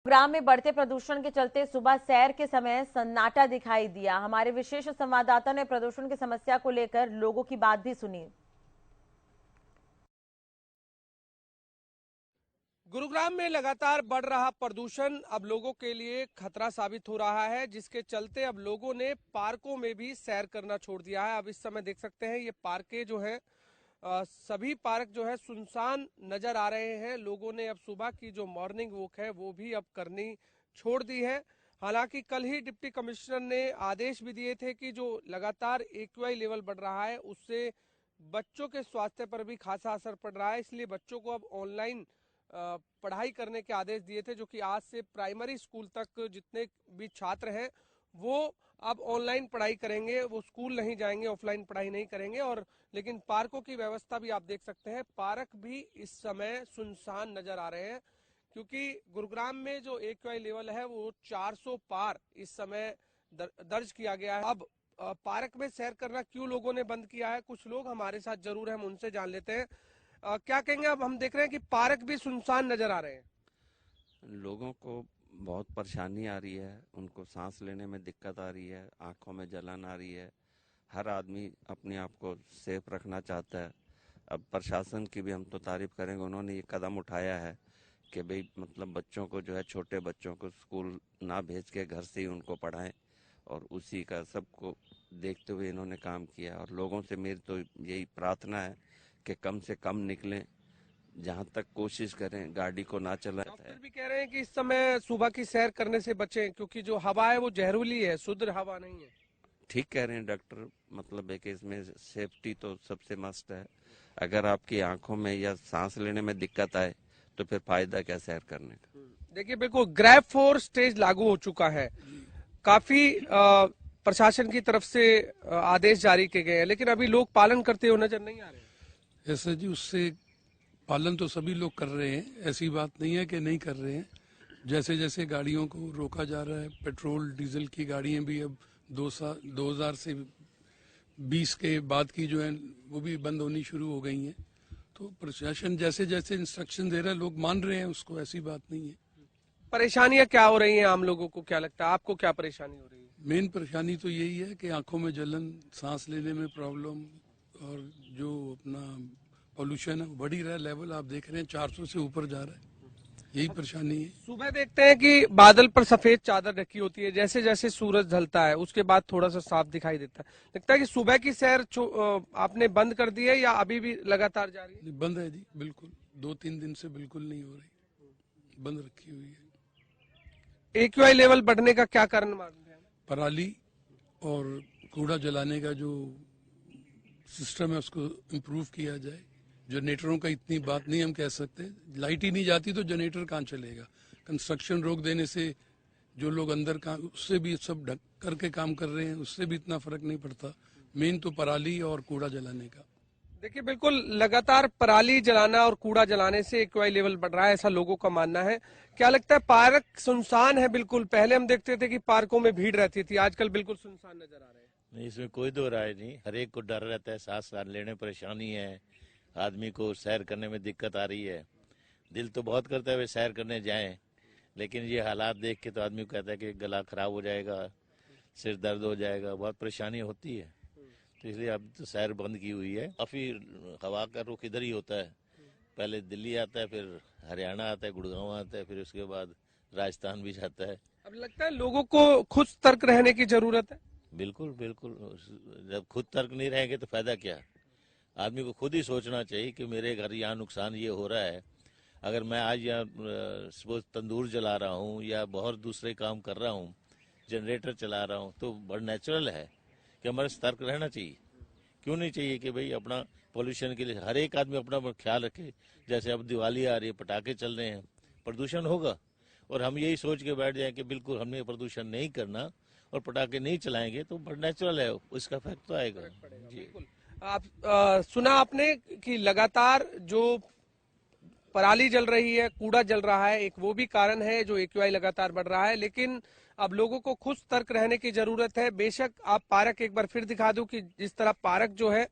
ग्राम में बढ़ते प्रदूषण के चलते सुबह सैर के समय सन्नाटा दिखाई दिया। हमारे विशेष संवाददाता ने प्रदूषण की समस्या को लेकर लोगों की बात भी सुनी। गुरुग्राम में लगातार बढ़ रहा प्रदूषण अब लोगों के लिए खतरा साबित हो रहा है, जिसके चलते अब लोगों ने पार्कों में भी सैर करना छोड़ दिया है। अब इस समय देख सकते हैं ये पार्कें जो है सभी पार्क जो है सुनसान नजर आ रहे हैं। लोगों ने अब सुबह की जो मॉर्निंग वॉक है वो भी अब करनी छोड़ दी है। हालांकि कल ही डिप्टी कमिश्नर ने आदेश भी दिए थे कि जो लगातार एक्यूआई लेवल बढ़ रहा है उससे बच्चों के स्वास्थ्य पर भी खासा असर पड़ रहा है, इसलिए बच्चों को अब ऑनलाइन पढ़ाई करने के आदेश दिए थे, जो कि आज से प्राइमरी स्कूल तक जितने भी छात्र हैं वो अब ऑनलाइन पढ़ाई करेंगे, वो स्कूल नहीं जाएंगे, ऑफलाइन पढ़ाई नहीं करेंगे। और लेकिन पार्कों की व्यवस्था भी आप देख सकते हैं, पार्क भी इस समय सुनसान नजर आ रहे हैं, क्योंकि गुरुग्राम में जो एक्यूआई लेवल है वो 400 पार इस समय दर्ज किया गया है। अब पार्क में सैर करना क्यों लोगों ने बंद किया है, कुछ लोग हमारे साथ जरूर हैं, हम उनसे जान लेते हैं। क्या कहेंगे? अब हम देख रहे हैं कि पार्क भी सुनसान नजर आ रहे हैं। लोगों को बहुत परेशानी आ रही है, उनको सांस लेने में दिक्कत आ रही है, आंखों में जलन आ रही है। हर आदमी अपने आप को सेफ रखना चाहता है। अब प्रशासन की भी हम तो तारीफ करेंगे, उन्होंने ये कदम उठाया है कि भाई मतलब बच्चों को जो है, छोटे बच्चों को स्कूल ना भेज के घर से ही उनको पढ़ाएं, और उसी का सबको देखते हुए इन्होंने काम किया। और लोगों से मेरी तो यही प्रार्थना है कि कम से कम निकलें, जहाँ तक कोशिश करें गाड़ी को ना चलाएं। डॉक्टर भी कह रहे हैं कि इस समय सुबह की सैर करने से बचें, क्योंकि जो हवा है वो जहरीली है, शुद्ध हवा नहीं है। ठीक कह रहे हैं डॉक्टर, मतलब है कि इसमें सेफ्टी तो सबसे मस्ट है। अगर आपकी आंखों में या सांस लेने में दिक्कत आए तो फिर फायदा क्या सैर करने का। देखिए बिल्कुल ग्रैब फोर स्टेज लागू हो चुका है, काफी प्रशासन की तरफ से आदेश जारी किए गए हैं, लेकिन अभी लोग पालन करते हुए नजर नहीं आ रहे। ऐसा जी, उससे पालन तो सभी लोग कर रहे हैं, ऐसी बात नहीं है कि नहीं कर रहे हैं। जैसे जैसे गाड़ियों को रोका जा रहा है, पेट्रोल डीजल की गाड़ियां भी अब 2000 से 20 के बाद की जो है वो भी बंद होनी शुरू हो गई हैं। तो प्रशासन जैसे जैसे इंस्ट्रक्शन दे रहा है, लोग मान रहे हैं उसको, ऐसी बात नहीं है। परेशानियां क्या हो रही हैं आम लोगों को, क्या लगता है आपको, क्या परेशानी हो रही है? मेन परेशानी तो यही है कि आंखों में जलन, सांस लेने में प्रॉब्लम, और जो अपना पॉल्यूशन है वो बढ़ ही रहा है। लेवल आप देख रहे हैं 400 से ऊपर जा रहा है, यही परेशानी है। सुबह देखते हैं कि बादल पर सफेद चादर ढकी होती है, जैसे जैसे सूरज ढलता है उसके बाद थोड़ा सा साफ दिखाई देता है। लगता है कि सुबह की सैर आपने बंद कर दी है या अभी भी लगातार जारी है? बंद है जी, बिल्कुल 2-3 दिन से बिल्कुल नहीं हो रही, बंद रखी हुई है। एक्यूआई लेवल बढ़ने का क्या कारण मानते हैं? पराली और कूड़ा जलाने का जो सिस्टम है उसको इम्प्रूव किया जाए। जनरेटरों का इतनी बात नहीं हम कह सकते, लाइट ही नहीं जाती तो जनरेटर कहाँ चलेगा। कंस्ट्रक्शन रोक देने से जो लोग अंदर काम, उससे भी सब ढक करके काम कर रहे हैं, उससे भी इतना फर्क नहीं पड़ता। मेन तो पराली और कूड़ा जलाने का। देखिए बिल्कुल लगातार पराली जलाना और कूड़ा जलाने से एक्यूआई लेवल बढ़ रहा है, ऐसा लोगों का मानना है। क्या लगता है? पार्क सुनसान है बिल्कुल, पहले हम देखते थे कि पार्कों में भीड़ रहती थी, आजकल बिल्कुल सुनसान नजर आ रहे हैं। नहीं, इसमें कोई दो राय नहीं। हर एक को डर रहता है, सांस लेने में परेशानी है, आदमी को सैर करने में दिक्कत आ रही है। दिल तो बहुत करता है वे सैर करने जाएं, लेकिन ये हालात देख के तो आदमी को कहता है कि गला खराब हो जाएगा, सिर दर्द हो जाएगा, बहुत परेशानी होती है। तो इसलिए अब तो सैर बंद की हुई है। काफ़ी हवा का रुख इधर ही होता है, पहले दिल्ली आता है, फिर हरियाणा आता है, गुड़गांव आता है, फिर उसके बाद राजस्थान भी जाता है। अब लगता है लोगों को खुद सतर्क रहने की जरूरत है। बिल्कुल बिल्कुल, जब खुद तर्क नहीं रहेंगे तो फायदा क्या। आदमी को खुद ही सोचना चाहिए कि मेरे घर यहाँ नुकसान ये हो रहा है। अगर मैं आज यहाँ सपोज तंदूर जला रहा हूँ या बहुत दूसरे काम कर रहा हूँ, जनरेटर चला रहा हूँ, तो बड़ा नेचुरल है कि हमारे सतर्क रहना चाहिए। क्यों नहीं चाहिए कि भाई अपना पोल्यूशन के लिए हर एक आदमी अपना ख्याल रखे। जैसे अब दिवाली आ रही है, पटाखे चल रहे हैं, प्रदूषण होगा, और हम यही सोच के बैठ जाए कि बिल्कुल हमने प्रदूषण नहीं करना और पटाखे नहीं चलाएंगे, तो बड़ा नेचुरल है, उसका इफेक्ट तो आएगा। जी आप सुना आपने कि लगातार जो पराली जल रही है, कूड़ा जल रहा है, एक वो भी कारण है जो एक्यूआई लगातार बढ़ रहा है। लेकिन अब लोगों को खुद सतर्क रहने की जरूरत है। बेशक आप पार्क एक बार फिर दिखा दूं कि जिस तरह पार्क जो है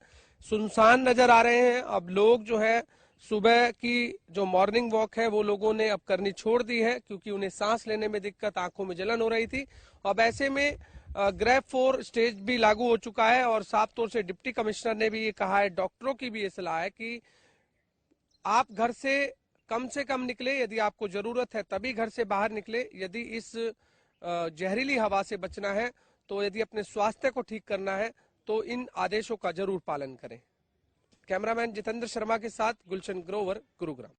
सुनसान नजर आ रहे हैं, अब लोग जो है सुबह की जो मॉर्निंग वॉक है वो लोगों ने अब करनी छोड़ दी है, क्योंकि उन्हें सांस लेने में दिक्कत, आंखों में जलन हो रही थी। अब ऐसे में ग्रेड 4 स्टेज भी लागू हो चुका है और साफ तौर से डिप्टी कमिश्नर ने भी ये कहा है, डॉक्टरों की भी ये सलाह है कि आप घर से कम निकले, यदि आपको जरूरत है तभी घर से बाहर निकले। यदि इस जहरीली हवा से बचना है, तो यदि अपने स्वास्थ्य को ठीक करना है, तो इन आदेशों का जरूर पालन करें। कैमरामैन जितेंद्र शर्मा के साथ गुलशन ग्रोवर, गुरुग्राम।